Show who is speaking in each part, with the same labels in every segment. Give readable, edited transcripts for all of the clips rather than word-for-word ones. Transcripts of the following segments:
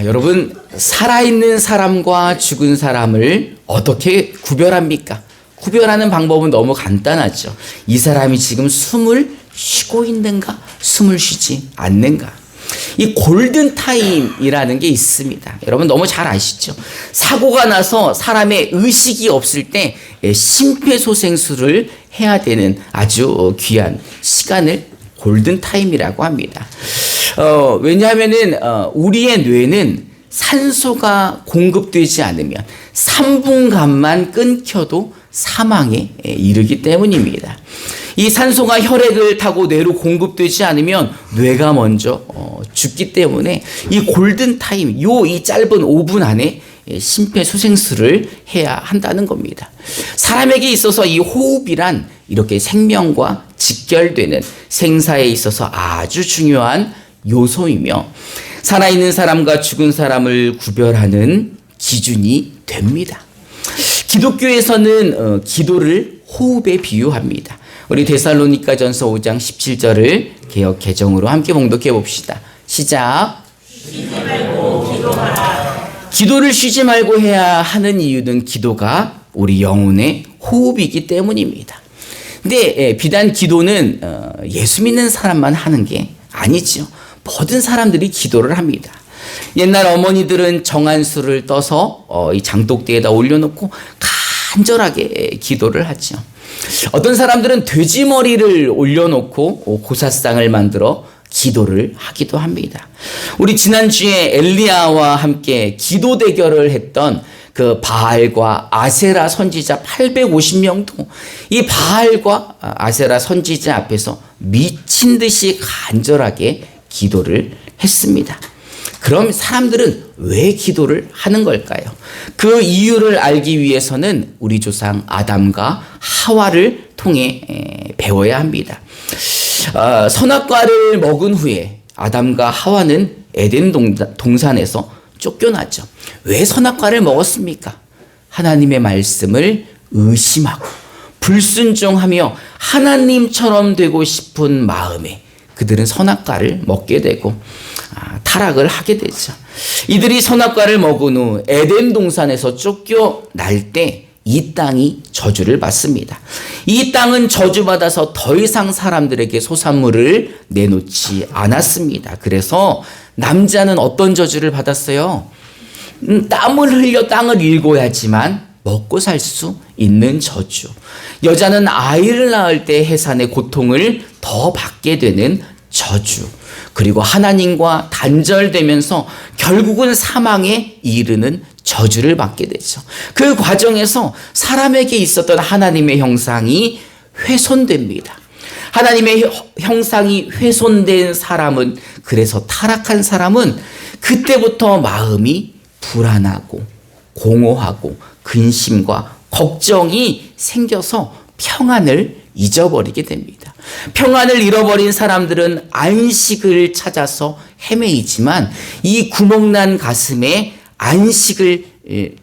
Speaker 1: 여러분, 살아있는 사람과 죽은 사람을 어떻게 구별합니까? 구별하는 방법은 너무 간단하죠. 이 사람이 지금 숨을 쉬고 있는가, 숨을 쉬지 않는가. 이 골든타임이라는 게 있습니다. 여러분 너무 잘 아시죠? 사고가 나서 사람의 의식이 없을 때 심폐소생술을 해야 되는 아주 귀한 시간을 골든타임이라고 합니다. 왜냐하면은 우리의 뇌는 산소가 공급되지 않으면 3분간만 끊겨도 사망에 이르기 때문입니다. 이 산소가 혈액을 타고 뇌로 공급되지 않으면 뇌가 먼저 죽기 때문에 이 골든타임, 이 짧은 5분 안에 심폐소생술을 해야 한다는 겁니다. 사람에게 있어서 이 호흡이란 이렇게 생명과 직결되는 생사에 있어서 아주 중요한 요소이며 살아있는 사람과 죽은 사람을 구별하는 기준이 됩니다. 기독교에서는 기도를 호흡에 비유합니다. 우리 데살로니가전서 5장 17절을 개역 개정으로 함께 봉독해 봅시다. 시작. 쉬지 말고 기도하라. 기도를 쉬지 말고 해야 하는 이유는 기도가 우리 영혼의 호흡이기 때문입니다. 근데 비단 기도는 예수 믿는 사람만 하는 게 아니죠. 모든 사람들이 기도를 합니다. 옛날 어머니들은 정한수를 떠서 이 장독대에다 올려놓고 간절하게 기도를 하죠. 어떤 사람들은 돼지머리를 올려놓고 고사상을 만들어 기도를 하기도 합니다. 우리 지난주에 엘리야와 함께 기도 대결을 했던 그 바알과 아세라 선지자 850명도 이 바알과 아세라 선지자 앞에서 미친 듯이 간절하게 기도를 했습니다. 그럼 사람들은 왜 기도를 하는 걸까요? 그 이유를 알기 위해서는 우리 조상 아담과 하와를 통해 배워야 합니다. 선악과를 먹은 후에 아담과 하와는 에덴 동산에서 쫓겨났죠. 왜 선악과를 먹었습니까? 하나님의 말씀을 의심하고 불순종하며 하나님처럼 되고 싶은 마음에 그들은 선악과를 먹게 되고 타락을 하게 되죠. 이들이 선악과를 먹은 후 에덴 동산에서 쫓겨날 때 이 땅이 저주를 받습니다. 이 땅은 저주받아서 더 이상 사람들에게 소산물을 내놓지 않았습니다. 그래서 남자는 어떤 저주를 받았어요? 땀을 흘려 땅을 일궈야지만 먹고 살 수 있는 저주. 여자는 아이를 낳을 때 해산의 고통을 더 받게 되는 저주. 그리고 하나님과 단절되면서 결국은 사망에 이르는 저주를 받게 되죠. 그 과정에서 사람에게 있었던 하나님의 형상이 훼손됩니다. 하나님의 형상이 훼손된 사람은, 그래서 타락한 사람은 그때부터 마음이 불안하고 공허하고 근심과 걱정이 생겨서 평안을 잊어버리게 됩니다. 평안을 잃어버린 사람들은 안식을 찾아서 헤매이지만 이 구멍난 가슴에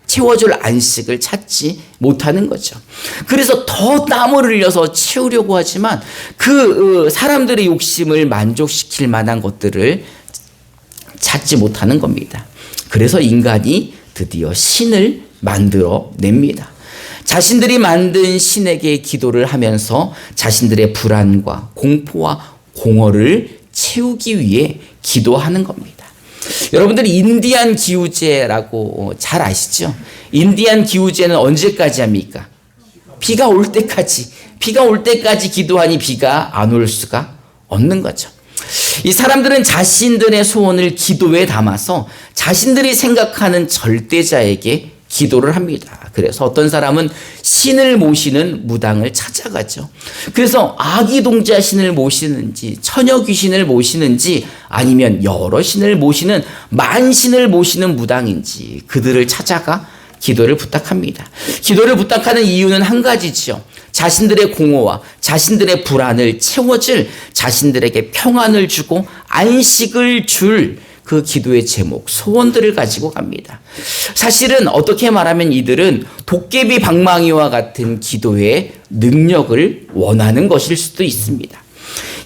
Speaker 1: 채워줄 안식을 찾지 못하는 거죠. 그래서 더 땀을 흘려서 채우려고 하지만 그 사람들의 욕심을 만족시킬 만한 것들을 찾지 못하는 겁니다. 그래서 인간이 드디어 신을 만들어 냅니다. 자신들이 만든 신에게 기도를 하면서 자신들의 불안과 공포와 공허를 채우기 위해 기도하는 겁니다. 여러분들이 인디안 기우제라고 잘 아시죠? 인디안 기우제는 언제까지 합니까? 비가 올 때까지 기도하니 비가 안 올 수가 없는 거죠. 이 사람들은 자신들의 소원을 기도에 담아서 자신들이 생각하는 절대자에게 기도를 합니다. 그래서 어떤 사람은 신을 모시는 무당을 찾아가죠. 그래서 아기 동자 신을 모시는지 처녀 귀신을 모시는지 아니면 여러 신을 모시는 만신을 모시는 무당인지 그들을 찾아가 기도를 부탁합니다. 기도를 부탁하는 이유는 한 가지죠. 자신들의 공허와 자신들의 불안을 채워줄, 자신들에게 평안을 주고 안식을 줄 그 기도의 제목, 소원들을 가지고 갑니다. 사실은 어떻게 말하면 이들은 도깨비 방망이와 같은 기도의 능력을 원하는 것일 수도 있습니다.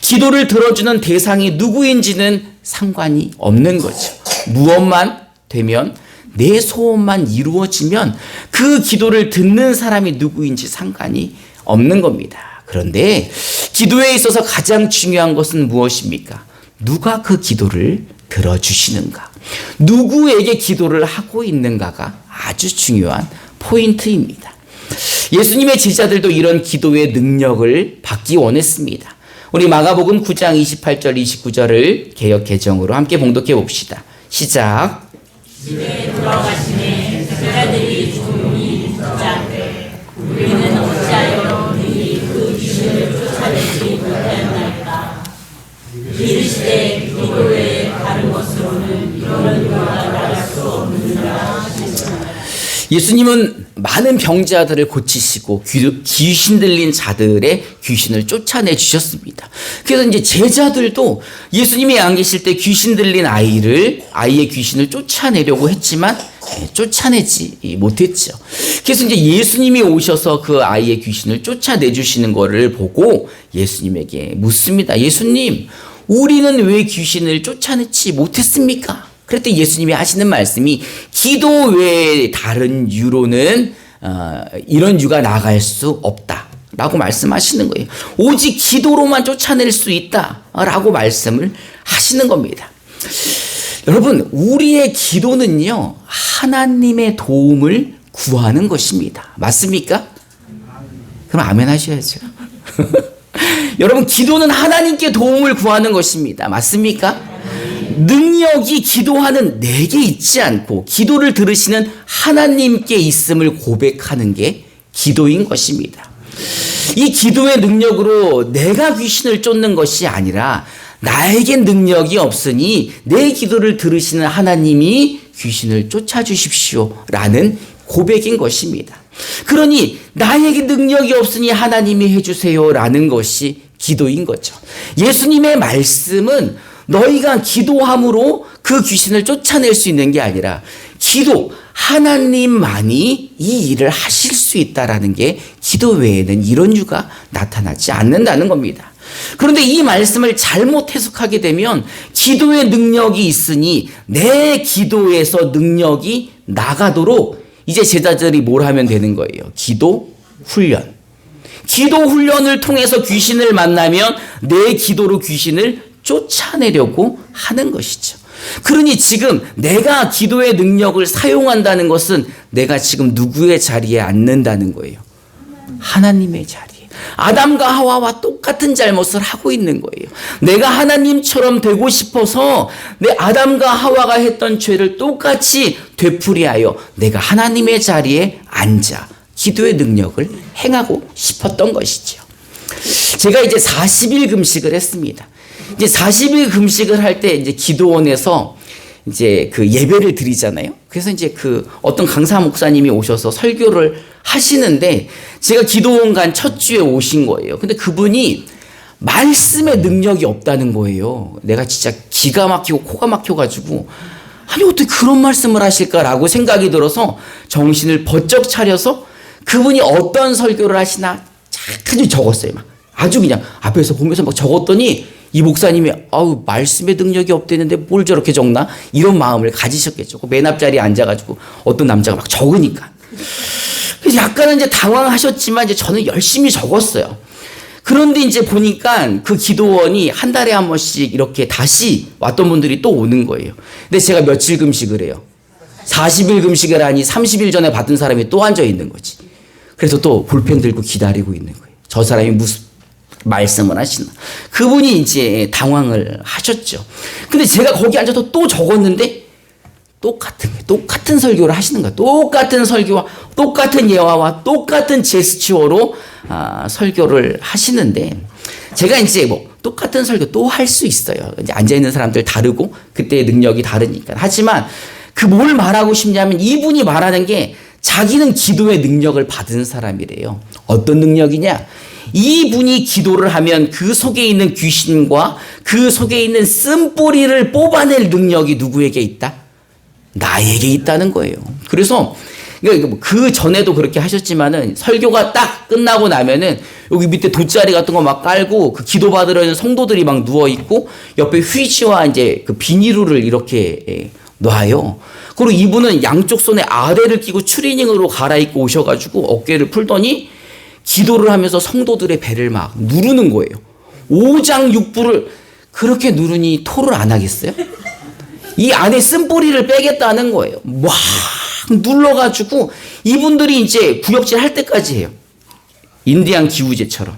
Speaker 1: 기도를 들어주는 대상이 누구인지는 상관이 없는 거죠. 무엇만 되면 내 소원만 이루어지면 그 기도를 듣는 사람이 누구인지 상관이 없는 겁니다. 그런데 기도에 있어서 가장 중요한 것은 무엇입니까? 누가 그 기도를 들어주시는가? 누구에게 기도를 하고 있는가가 아주 중요한 포인트입니다. 예수님의 제자들도 이런 기도의 능력을 받기 원했습니다. 우리 마가복음 9장 28절 29절을 개역 개정으로 함께 봉독해 봅시다. 시작.
Speaker 2: 집에 돌아가시니 제자들이 조용히 듣자되 우리는 어찌하여 너희 그 귀신을 쫓아내지 못하였나이까. 이르시되 기도 외에 다른 것으로는 이런 요가 나갈 수 없느니라 하시니라.
Speaker 1: 예수님은 많은 병자들을 고치시고 귀신 들린 자들의 귀신을 쫓아내 주셨습니다. 그래서 이제 제자들도 예수님이 안 계실 때 귀신 들린 아이의 귀신을 쫓아내려고 했지만 쫓아내지 못했죠. 그래서 이제 예수님이 오셔서 그 아이의 귀신을 쫓아내 주시는 것을 보고 예수님에게 묻습니다. 예수님, 우리는 왜 귀신을 쫓아내지 못했습니까? 그랬더니 예수님이 하시는 말씀이 기도 외에 다른 유로는 이런 유가 나갈 수 없다라고 말씀하시는 거예요. 오직 기도로만 쫓아낼 수 있다라고 말씀을 하시는 겁니다. 여러분, 우리의 기도는요, 하나님의 도움을 구하는 것입니다. 맞습니까? 그럼 아멘 하셔야죠. 여러분, 기도는 하나님께 도움을 구하는 것입니다. 맞습니까? 능력이 기도하는 내게 있지 않고 기도를 들으시는 하나님께 있음을 고백하는 게 기도인 것입니다. 이 기도의 능력으로 내가 귀신을 쫓는 것이 아니라 나에겐 능력이 없으니 내 기도를 들으시는 하나님이 귀신을 쫓아주십시오 라는 고백인 것입니다. 그러니 나에게 능력이 없으니 하나님이 해주세요 라는 것이 기도인 거죠. 예수님의 말씀은 너희가 기도함으로 그 귀신을 쫓아낼 수 있는 게 아니라 기도, 하나님만이 이 일을 하실 수 있다라는 게 기도 외에는 이런 유가 나타나지 않는다는 겁니다. 그런데 이 말씀을 잘못 해석하게 되면 기도의 능력이 있으니 내 기도에서 능력이 나가도록 이제 제자들이 뭘 하면 되는 거예요? 기도 훈련. 기도 훈련을 통해서 귀신을 만나면 내 기도로 귀신을 쫓아내려고 하는 것이죠. 그러니 지금 내가 기도의 능력을 사용한다는 것은 내가 지금 누구의 자리에 앉는다는 거예요? 하나님의 자리에. 아담과 하와와 똑같은 잘못을 하고 있는 거예요. 내가 하나님처럼 되고 싶어서 내 아담과 하와가 했던 죄를 똑같이 되풀이하여 내가 하나님의 자리에 앉아 기도의 능력을 행하고 싶었던 것이죠. 제가 이제 40일 금식을 했습니다. 이제 40일 금식을 할 때 이제 기도원에서 이제 그 예배를 드리잖아요. 그래서 이제 그 어떤 강사 목사님이 오셔서 설교를 하시는데 제가 기도원 간 첫 주에 오신 거예요. 근데 그분이 말씀의 능력이 없다는 거예요. 내가 진짜 기가 막히고 코가 막혀가지고 아니 어떻게 그런 말씀을 하실까라고 생각이 들어서 정신을 번쩍 차려서 그분이 어떤 설교를 하시나 착 적었어요. 막 아주 그냥 앞에서 보면서 막 적었더니 이 목사님이 아우 말씀의 능력이 없대는데 뭘 저렇게 적나? 이런 마음을 가지셨겠죠. 맨 앞자리에 앉아가지고 어떤 남자가 막 적으니까. 그래서 약간은 이제 당황하셨지만 이제 저는 열심히 적었어요. 그런데 이제 보니까 그 기도원이 한 달에 한 번씩 이렇게 다시 왔던 분들이 또 오는 거예요. 근데 제가 며칠 금식을 해요? 40일 금식을 하니 30일 전에 받은 사람이 또 앉아 있는 거지. 그래서 또 볼펜 들고 기다리고 있는 거예요. 저 사람이 무슨 말씀을 하시나. 그분이 이제 당황을 하셨죠. 근데 제가 거기 앉아서 또 적었는데 똑같은 설교를 하시는 거예요. 똑같은 설교와 똑같은 예화와 똑같은 제스처로 설교를 하시는데 제가 이제 뭐 똑같은 설교 또 할 수 있어요. 이제 앉아있는 사람들 다르고 그때의 능력이 다르니까. 하지만 그 뭘 말하고 싶냐면 이분이 말하는 게 자기는 기도의 능력을 받은 사람이래요. 어떤 능력이냐? 이분이 기도를 하면 그 속에 있는 귀신과 그 속에 있는 쓴뿌리를 뽑아낼 능력이 누구에게 있다? 나에게 있다는 거예요. 그래서 그 전에도 그렇게 하셨지만은 설교가 딱 끝나고 나면은 여기 밑에 돗자리 같은 거 막 깔고 그 기도 받으러 있는 성도들이 막 누워 있고 옆에 휴지와 이제 그 비닐을 이렇게 놔요. 그리고 이분은 양쪽 손에 아래를 끼고 추리닝으로 갈아입고 오셔가지고 어깨를 풀더니 기도를 하면서 성도들의 배를 막 누르는 거예요. 오장육부를 그렇게 누르니 토를 안 하겠어요? 이 안에 쓴뿌리를 빼겠다는 거예요. 막 눌러가지고 이분들이 이제 구역질 할 때까지 해요. 인디안 기우제처럼.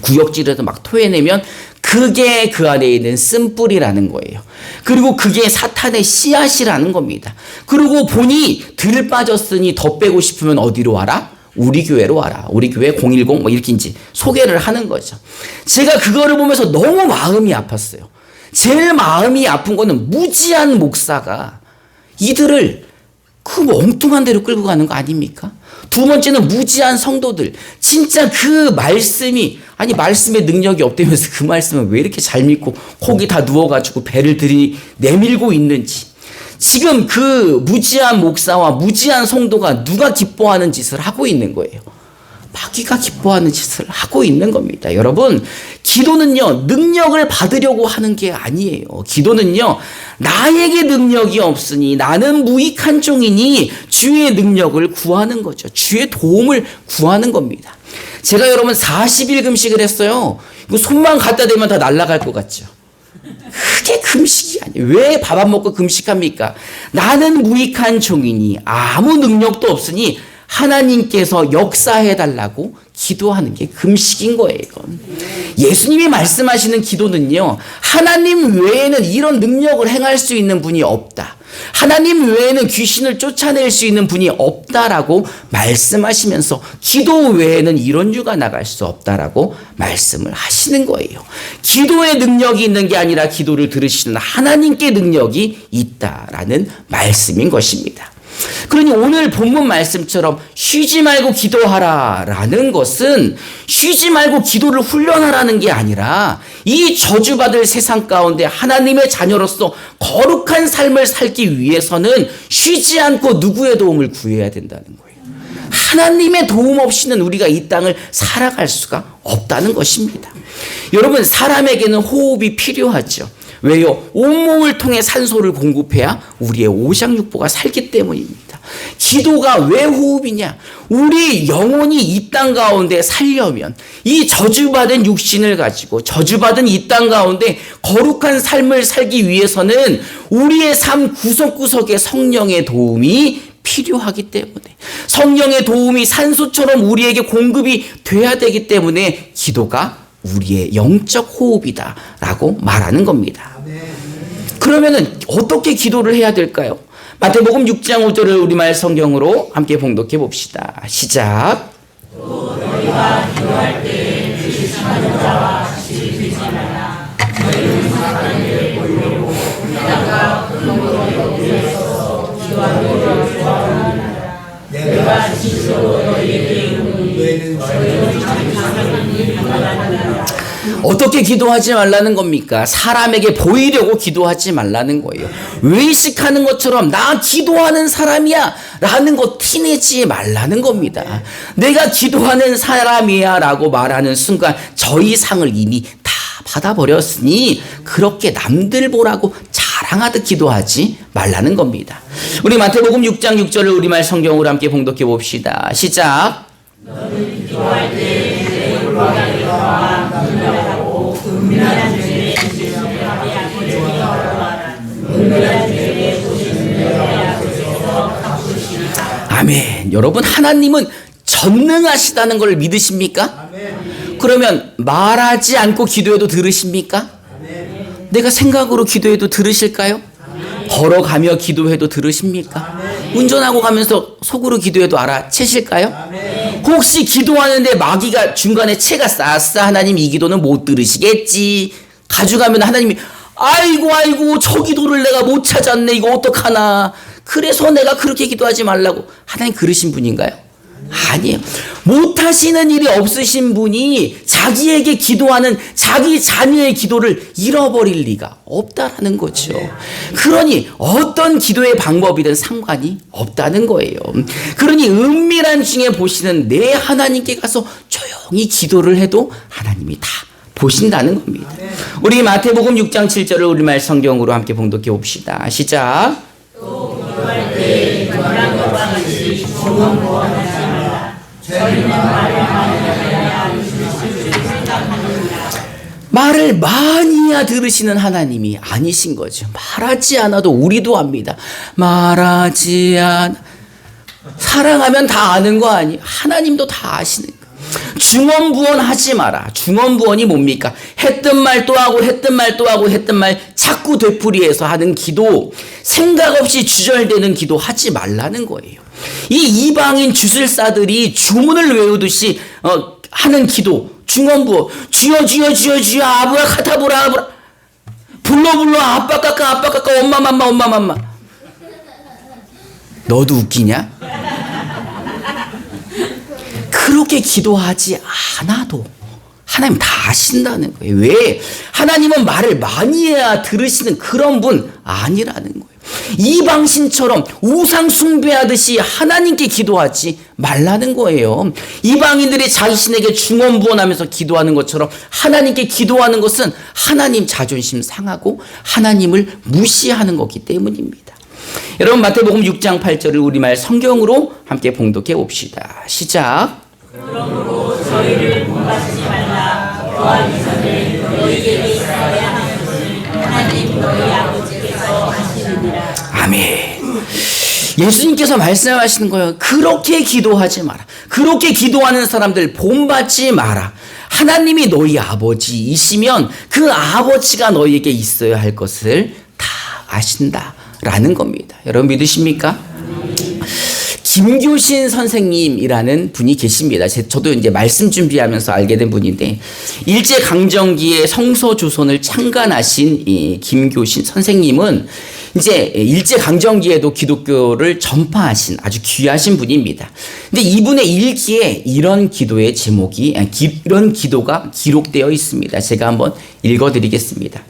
Speaker 1: 구역질에서 막 토해내면 그게 그 안에 있는 쓴뿌리라는 거예요. 그리고 그게 사탄의 씨앗이라는 겁니다. 그리고 본이 들 빠졌으니 더 빼고 싶으면 어디로 와라? 우리 교회로 와라. 우리 교회 010 뭐 이렇게 이제 소개를 하는 거죠. 제가 그거를 보면서 너무 마음이 아팠어요. 제일 마음이 아픈 거는 무지한 목사가 이들을 그 엉뚱한 데로 끌고 가는 거 아닙니까? 두 번째는 무지한 성도들. 진짜 그 말씀이, 아니 말씀의 능력이 없다면서 그 말씀을 왜 이렇게 잘 믿고 거기 다 누워가지고 배를 내밀고 있는지. 지금 그 무지한 목사와 무지한 성도가 누가 기뻐하는 짓을 하고 있는 거예요. 마귀가 기뻐하는 짓을 하고 있는 겁니다. 여러분, 기도는요, 능력을 받으려고 하는 게 아니에요. 기도는요, 나에게 능력이 없으니 나는 무익한 종이니 주의 능력을 구하는 거죠. 주의 도움을 구하는 겁니다. 제가 여러분 40일 금식을 했어요. 이거 손만 갖다 대면 다 날아갈 것 같죠. 그게 금식이 아니에요. 왜 밥 안 먹고 금식합니까? 나는 무익한 종이니 아무 능력도 없으니 하나님께서 역사해달라고 기도하는 게 금식인 거예요. 예수님이 말씀하시는 기도는요, 하나님 외에는 이런 능력을 행할 수 있는 분이 없다. 하나님 외에는 귀신을 쫓아낼 수 있는 분이 없다라고 말씀하시면서 기도 외에는 이런 유가 나갈 수 없다라고 말씀을 하시는 거예요. 기도의 능력이 있는 게 아니라 기도를 들으시는 하나님께 능력이 있다라는 말씀인 것입니다. 그러니 오늘 본문 말씀처럼 쉬지 말고 기도하라 라는 것은 쉬지 말고 기도를 훈련하라는 게 아니라 이 저주받을 세상 가운데 하나님의 자녀로서 거룩한 삶을 살기 위해서는 쉬지 않고 누구의 도움을 구해야 된다는 거예요. 하나님의 도움 없이는 우리가 이 땅을 살아갈 수가 없다는 것입니다. 여러분, 사람에게는 호흡이 필요하죠. 왜요? 온몸을 통해 산소를 공급해야 우리의 오장육부가 살기 때문입니다. 기도가 왜 호흡이냐? 우리 영혼이 이 땅 가운데 살려면 이 저주받은 육신을 가지고 저주받은 이 땅 가운데 거룩한 삶을 살기 위해서는 우리의 삶 구석구석에 성령의 도움이 필요하기 때문에, 성령의 도움이 산소처럼 우리에게 공급이 돼야 되기 때문에 기도가 우리의 영적 호흡이다라고 말하는 겁니다. 그러면은 어떻게 기도를 해야 될까요? 마태복음 6장 5절을 우리말 성경으로 함께 봉독해 봅시다. 시작.
Speaker 2: 또 너희가 기도할 때 의심하는 자와 시기지 말라. 너희는 사탄에게 보이려고 내가 그놈으로 위해서 기도하기를 좋아하느니라. 내가 진실로 너희에게 이르노니 너희는 자기 사랑이 하나니라.
Speaker 1: 어떻게 기도하지 말라는 겁니까? 사람에게 보이려고 기도하지 말라는 거예요. 외식하는 것처럼 나 기도하는 사람이야 라는 거 티내지 말라는 겁니다. 내가 기도하는 사람이야 라고 말하는 순간 저 이상을 이미 다 받아버렸으니 그렇게 남들 보라고 자랑하듯 기도하지 말라는 겁니다. 우리 마태복음 6장 6절을 우리말 성경으로 함께 봉독해 봅시다. 시작.
Speaker 2: 너는 기도할 때 내 올바르와 분별하고 은밀한 죄에 지시하지 않게 기도하라. 은밀한 죄에 보시는 내 앞에서 갚으시리라.
Speaker 1: 아멘. 여러분, 하나님은 전능하시다는 걸 믿으십니까? 아멘. 그러면 말하지 않고 기도해도 들으십니까? 아멘. 내가 생각으로 기도해도 들으실까요? 아멘. 걸어가며 기도해도 들으십니까? 아멘. 운전하고 가면서 속으로 기도해도 알아채실까요? 아멘. 혹시 기도하는데 마귀가 중간에 채가 쌓았어? 하나님 이 기도는 못 들으시겠지. 가져가면 하나님이 아이고 저 기도를 내가 못 찾았네. 이거 어떡하나. 그래서 내가 그렇게 기도하지 말라고. 하나님 그러신 분인가요? 아니에요. 못하시는 일이 없으신 분이 자기에게 기도하는 자기 자녀의 기도를 잃어버릴 리가 없다라는 거죠. 그러니 어떤 기도의 방법이든 상관이 없다는 거예요. 그러니 은밀한 중에 보시는 내 하나님께 가서 조용히 기도를 해도 하나님이 다 보신다는 겁니다. 우리 마태복음 6장 7절을 우리말 성경으로 함께 봉독해 봅시다. 시작.
Speaker 2: 또 기도할 때 변한 것과 같이 중언 구원하지 말라. 저희는 말을 많이 하여야 생각하느니라.
Speaker 1: 말을 많이 해야 들으시는 하나님이 아니신 거죠. 말하지 않아도 우리도 압니다. 말하지 않아. 사랑하면 다 아는 거 아니에요? 하나님도 다 아시는 거예요. 중언부언 하지 마라. 중언부언이 뭡니까? 했던 말 또 하고 했던 말 또 하고 했던 말 자꾸 되풀이해서 하는 기도, 생각 없이 주절되는 기도 하지 말라는 거예요. 이 이방인 주술사들이 주문을 외우듯이 하는 기도, 중언부언, 주여 주여 주여 주여 아브라 카타보라 아브라, 불러 아빠 깎아 엄마 맘마. 너도 웃기냐? 그렇게 기도하지 않아도 하나님 다 아신다는 거예요. 왜? 하나님은 말을 많이 해야 들으시는 그런 분 아니라는 거예요. 이방신처럼 우상 숭배하듯이 하나님께 기도하지 말라는 거예요. 이방인들이 자신에게 중언부언하면서 기도하는 것처럼 하나님께 기도하는 것은 하나님 자존심 상하고 하나님을 무시하는 거기 때문입니다. 여러분, 마태복음 6장 8절을 우리말 성경으로 함께 봉독해 봅시다. 시작.
Speaker 2: 그러므로 저희를 본받지 말라. 또한 이전에 너희에게 있어야 하는 것을 하나님 너희 아버지께서 아시느니라.
Speaker 1: 아멘. 예수님께서 말씀하시는 거예요. 그렇게 기도하지 마라. 그렇게 기도하는 사람들 본받지 마라. 하나님이 너희 아버지이시면 그 아버지가 너희에게 있어야 할 것을 다 아신다라는 겁니다. 여러분 믿으십니까? 김교신 선생님이라는 분이 계십니다. 저도 이제 말씀 준비하면서 알게 된 분인데, 일제강점기에 성서조선을 창간하신 이 김교신 선생님은 이제 일제강점기에도 기독교를 전파하신 아주 귀하신 분입니다. 근데 이분의 일기에 이런 기도의 제목이, 이런 기도가 기록되어 있습니다. 제가 한번 읽어드리겠습니다.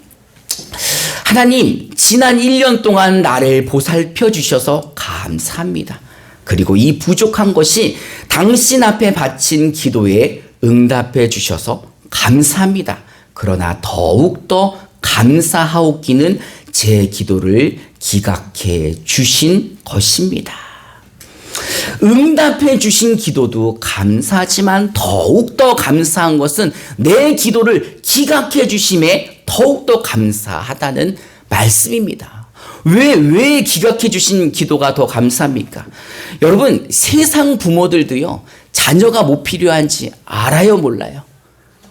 Speaker 1: 하나님, 지난 1년 동안 나를 보살펴 주셔서 감사합니다. 그리고 이 부족한 것이 당신 앞에 바친 기도에 응답해 주셔서 감사합니다. 그러나 더욱더 감사하옵기는 제 기도를 기각해 주신 것입니다. 응답해 주신 기도도 감사하지만 더욱더 감사한 것은 내 기도를 기각해 주심에 더욱더 감사하다는 말씀입니다. 왜 기각해 주신 기도가 더 감사합니까? 여러분, 세상 부모들도요, 자녀가 뭐 필요한지 알아요, 몰라요?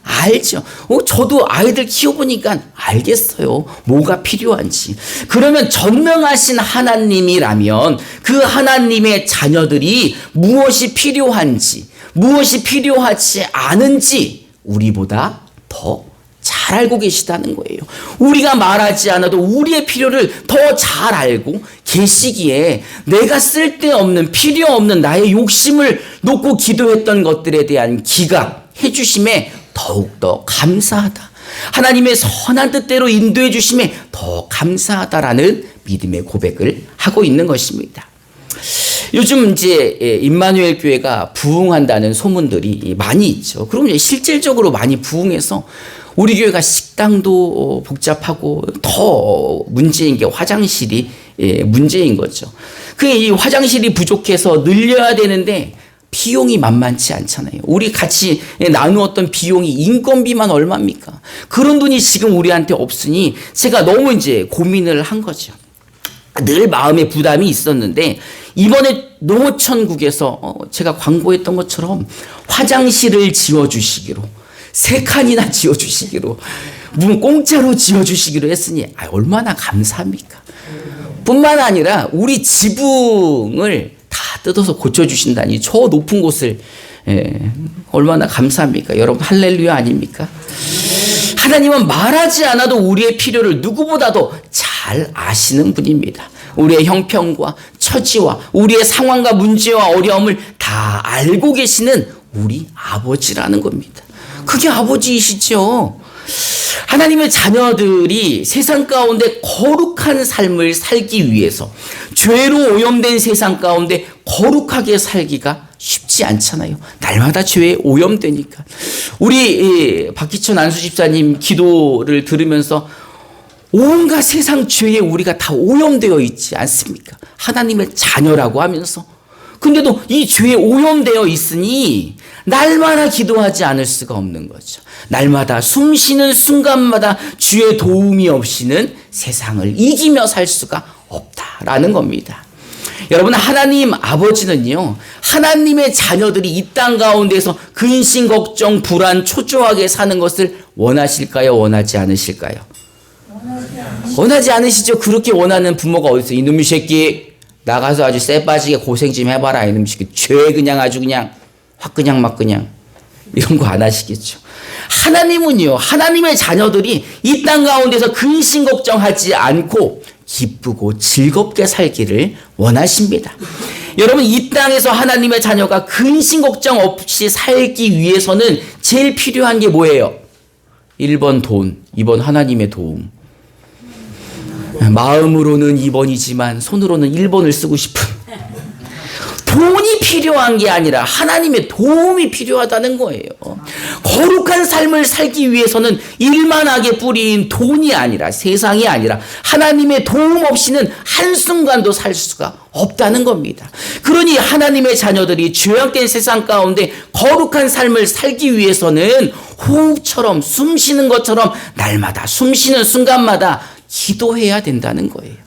Speaker 1: 알죠. 저도 아이들 키워보니까 알겠어요. 뭐가 필요한지. 그러면 전능하신 하나님이라면 그 하나님의 자녀들이 무엇이 필요한지, 무엇이 필요하지 않은지 우리보다 더 잘 알고 계시다는 거예요. 우리가 말하지 않아도 우리의 필요를 더 잘 알고 계시기에 내가 쓸데없는 필요 없는 나의 욕심을 놓고 기도했던 것들에 대한 기각해 주심에 더욱더 감사하다. 하나님의 선한 뜻대로 인도해 주심에 더 감사하다라는 믿음의 고백을 하고 있는 것입니다. 요즘 이제 임마누엘 교회가 부흥한다는 소문들이 많이 있죠. 그럼 실질적으로 많이 부흥해서 우리 교회가 식당도 복잡하고 더 문제인 게 화장실이 문제인 거죠. 이 화장실이 부족해서 늘려야 되는데 비용이 만만치 않잖아요. 우리 같이 나누었던 비용이 인건비만 얼마입니까? 그런 돈이 지금 우리한테 없으니 제가 너무 이제 고민을 한 거죠. 늘 마음에 부담이 있었는데 이번에 농어촌국에서 제가 광고했던 것처럼 화장실을 지어주시기로, 3칸이나 지어주시기로, 공짜로 지어주시기로 했으니 얼마나 감사합니까? 뿐만 아니라 우리 지붕을 다 뜯어서 고쳐주신다니 저 높은 곳을 얼마나 감사합니까? 여러분 할렐루야 아닙니까? 하나님은 말하지 않아도 우리의 필요를 누구보다도 잘 아시는 분입니다. 우리의 형편과 처지와 우리의 상황과 문제와 어려움을 다 알고 계시는 우리 아버지라는 겁니다. 그게 아버지이시죠. 하나님의 자녀들이 세상 가운데 거룩한 삶을 살기 위해서 죄로 오염된 세상 가운데 거룩하게 살기가 쉽지 쉽지 않잖아요. 날마다 죄에 오염되니까. 우리 박기천 안수집사님 기도를 들으면서 온갖 세상 죄에 우리가 다 오염되어 있지 않습니까? 하나님의 자녀라고 하면서. 근데도 이 죄에 오염되어 있으니 날마다 기도하지 않을 수가 없는 거죠. 날마다 숨 쉬는 순간마다 주의 도움이 없이는 세상을 이기며 살 수가 없다라는 겁니다. 여러분, 하나님 아버지는요, 하나님의 자녀들이 이 땅 가운데서 근심, 걱정, 불안, 초조하게 사는 것을 원하실까요? 원하지 않으실까요? 원하지 않으시죠? 그렇게 원하는 부모가 어디 있어요? 이놈의 새끼 나가서 아주 쎄 빠지게 고생 좀 해봐라. 이놈의 새끼 죄 그냥 아주 그냥 확 그냥 막 그냥 이런 거 안 하시겠죠. 하나님은요, 하나님의 자녀들이 이 땅 가운데서 근심 걱정하지 않고 기쁘고 즐겁게 살기를 원하십니다. 여러분, 이 땅에서 하나님의 자녀가 근심 걱정 없이 살기 위해서는 제일 필요한 게 뭐예요? 1번 돈, 2번 하나님의 도움. 마음으로는 2번이지만 손으로는 1번을 쓰고 싶은, 돈이 필요한 게 아니라 하나님의 도움이 필요하다는 거예요. 거룩한 삶을 살기 위해서는 일만하게 뿌린 돈이 아니라, 세상이 아니라 하나님의 도움 없이는 한순간도 살 수가 없다는 겁니다. 그러니 하나님의 자녀들이 죄악된 세상 가운데 거룩한 삶을 살기 위해서는 호흡처럼, 숨 쉬는 것처럼 날마다 숨 쉬는 순간마다 기도해야 된다는 거예요.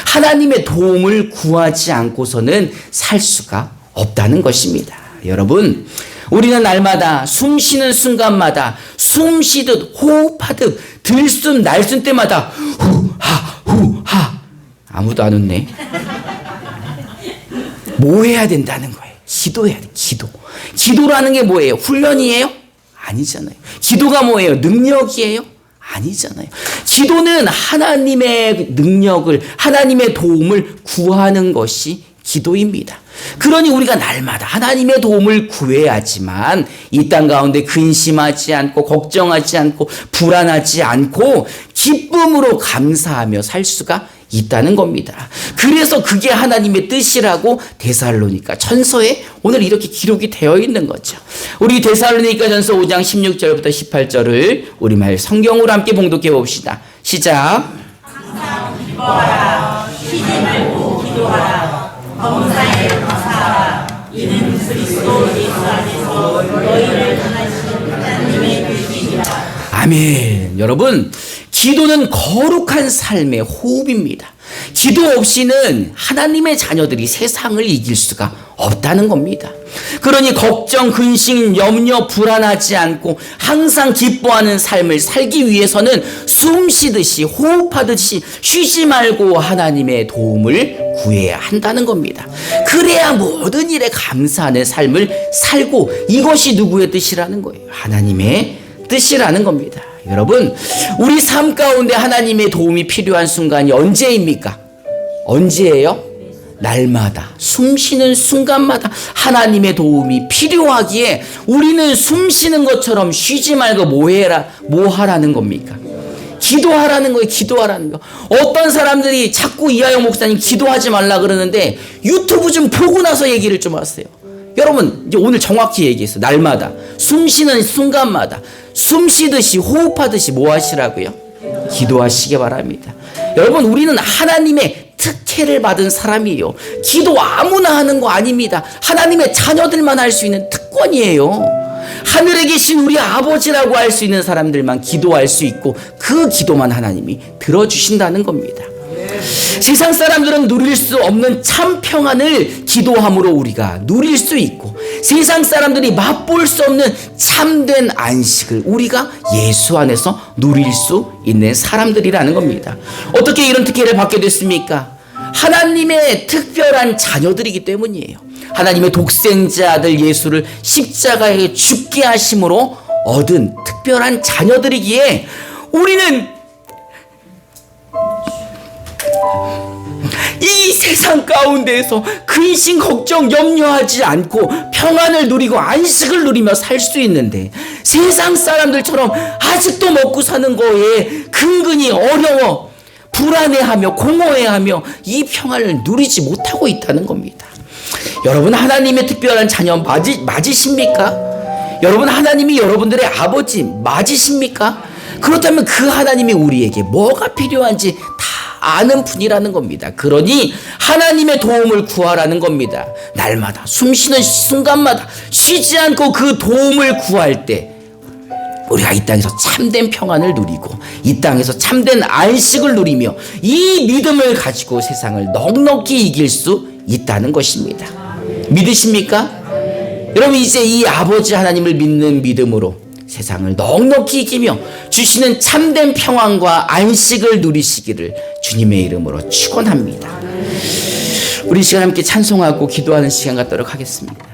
Speaker 1: 하나님의 도움을 구하지 않고서는 살 수가 없다는 것입니다. 여러분, 우리는 날마다 숨 쉬는 순간마다 숨 쉬듯 호흡하듯 들숨 날숨 때마다 후하 아무도 안 웃네. 뭐 해야 된다는 거예요? 기도해야 돼. 기도라는 게 뭐예요? 훈련이에요? 아니잖아요. 기도가 뭐예요? 능력이에요? 아니잖아요. 기도는 하나님의 능력을, 하나님의 도움을 구하는 것이 기도입니다. 그러니 우리가 날마다 하나님의 도움을 구해야지만 이 땅 가운데 근심하지 않고 걱정하지 않고 불안하지 않고 기쁨으로 감사하며 살 수가 있다는 겁니다. 그래서 그게 하나님의 뜻이라고 데살로니가 전서에 오늘 이렇게 기록이 되어 있는 거죠. 우리 데살로니가 전서 5장 16절부터 18절을 우리말 성경으로 함께 봉독해 봅시다. 시작.
Speaker 2: 항상 기뻐하라. 쉬지 말고 기도하라. 범사에 감사하라. 이는 그리스도 예수 안에서 너희를 전하시는 하나님의 뜻이니라.
Speaker 1: 아멘. 여러분, 기도는 거룩한 삶의 호흡입니다. 기도 없이는 하나님의 자녀들이 세상을 이길 수가 없다는 겁니다. 그러니 걱정, 근심, 염려, 불안하지 않고 항상 기뻐하는 삶을 살기 위해서는 숨 쉬듯이 호흡하듯이 쉬지 말고 하나님의 도움을 구해야 한다는 겁니다. 그래야 모든 일에 감사하는 삶을 살고, 이것이 누구의 뜻이라는 거예요? 하나님의 뜻이라는 겁니다. 여러분, 우리 삶 가운데 하나님의 도움이 필요한 순간이 언제입니까? 언제예요? 날마다 숨 쉬는 순간마다 하나님의 도움이 필요하기에 우리는 숨 쉬는 것처럼 쉬지 말고 뭐 하라는 겁니까? 기도하라는 거예요. 기도하라는 거. 어떤 사람들이 자꾸 이하영 목사님 기도하지 말라 그러는데 유튜브 좀 보고 나서 얘기를 좀 하세요. 여러분, 이제 오늘 정확히 얘기했어요. 날마다 숨 쉬는 순간마다 숨 쉬듯이 호흡하듯이 뭐 하시라고요? 기도하시기 바랍니다. 여러분, 우리는 하나님의 특혜를 받은 사람이에요. 기도 아무나 하는 거 아닙니다. 하나님의 자녀들만 할 수 있는 특권이에요. 하늘에 계신 우리 아버지라고 할 수 있는 사람들만 기도할 수 있고, 그 기도만 하나님이 들어주신다는 겁니다. 세상 사람들은 누릴 수 없는 참 평안을 기도함으로 우리가 누릴 수 있고, 세상 사람들이 맛볼 수 없는 참된 안식을 우리가 예수 안에서 누릴 수 있는 사람들이라는 겁니다. 어떻게 이런 특혜를 받게 됐습니까? 하나님의 특별한 자녀들이기 때문이에요. 하나님의 독생자 아들 예수를 십자가에 죽게 하심으로 얻은 특별한 자녀들이기에 우리는 이 세상 가운데에서 근심 걱정 염려하지 않고 평안을 누리고 안식을 누리며 살 수 있는데, 세상 사람들처럼 아직도 먹고 사는 거에 근근히 어려워 불안해하며 공허해하며 이 평안을 누리지 못하고 있다는 겁니다. 여러분 하나님의 특별한 자녀 맞으십니까? 여러분 하나님이 여러분들의 아버지 맞으십니까? 그렇다면 그 하나님이 우리에게 뭐가 필요한지 다 아는 분이라는 겁니다. 그러니 하나님의 도움을 구하라는 겁니다. 날마다 숨쉬는 순간마다 쉬지 않고 그 도움을 구할 때 우리가 이 땅에서 참된 평안을 누리고 이 땅에서 참된 안식을 누리며 이 믿음을 가지고 세상을 넉넉히 이길 수 있다는 것입니다. 믿으십니까? 여러분 이제 이 아버지 하나님을 믿는 믿음으로 세상을 넉넉히 이기며 주시는 참된 평안과 안식을 누리시기를 주님의 이름으로 축원합니다. 우리 시간 함께 찬송하고 기도하는 시간 갖도록 하겠습니다.